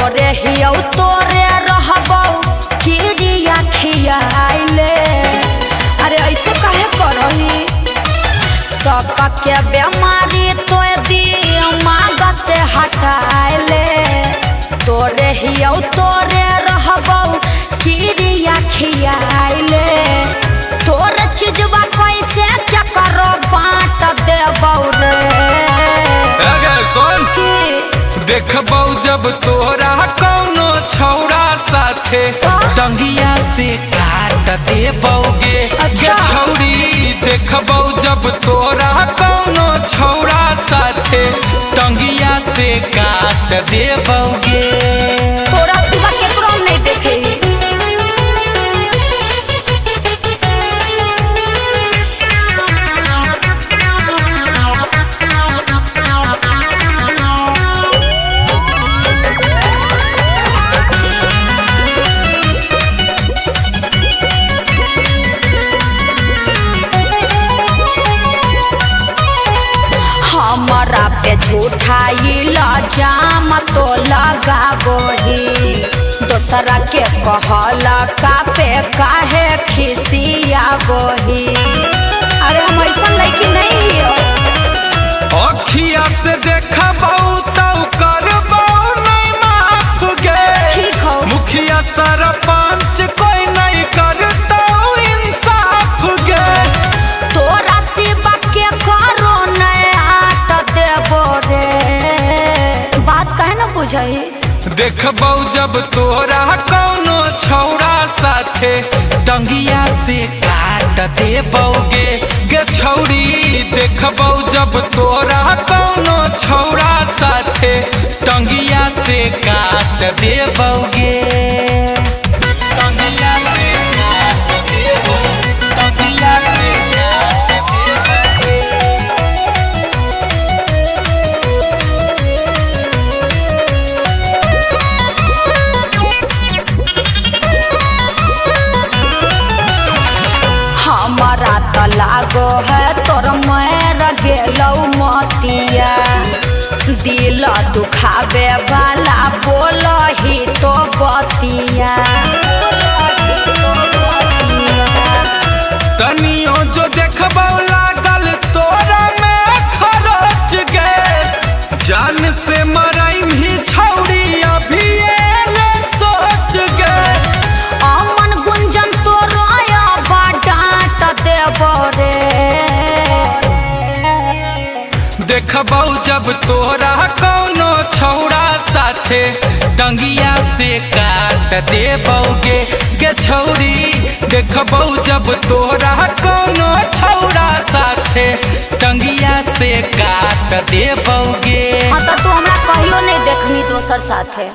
तोरे हियौ तोरे रहबौ किरिया खियाइले। अरे ऐसे काहे करही सबके बेमारी तो दिमाग से हटाइले। तोरे हियौ तोरे रहबौ किरिया खियाइले। तोरे चीजवा कैसे क्या करो बाँट देबौ रे। सुन देखबौ जब तोरा कौनो छौड़ा साथे टंगिया से काट देबौगे। अच्छा। छौड़ी देखबौ जब तोरा कौनो छौड़ा साथे टंगिया से काट देबौगे। तोरा सिवा केकरो नहीं देखे। हमारा पे झूठा इल्जाम तो लगाबोही। दोसरा के कहला का पे काहे खिसियाबोही। अरे हम ऐसा लड़की नहीं हियो। अखिया से देखबौ तौ करबौ नहीं माफ गे। ठीक हो। मुखिया सरपंच कोई नहीं करतौ इंसाफ गे। तोरा सिवा के करो नहीं आट देबो रे। बात काहे न बुझही। देखबौ जब तोरा कौनो छौड़ा साथे टंगिया से काट देबौगे। गे छौड़ी देखबौ जब तोरा कौनो छौड़ा साथे टंगिया से काट देबौगे। टंगिया से काट देबौ, टंगिया से काट देबौगे। हमारा तो लागो है तोर मैर गेलौ मतिया। दिल दुखावे वाला बोलही तो बतिया। तनियो जो देखबौ लागल तोरा में खरोच गे। जान से मराइम ही छौड़ी अभी एले सोच गे। अमन गुंजन तो रोया डांट देबो रे। देखबौ जब तोरा कौनो छौड़ा साथे टंगिया से काट देबौगे। गे छौड़ी देखबौ जब तोरा कौनो छौड़ा साथे टंगिया से काट देबौगे। हाँ तो तू हमरा कहियो नहीं देखनी दोसर साथे।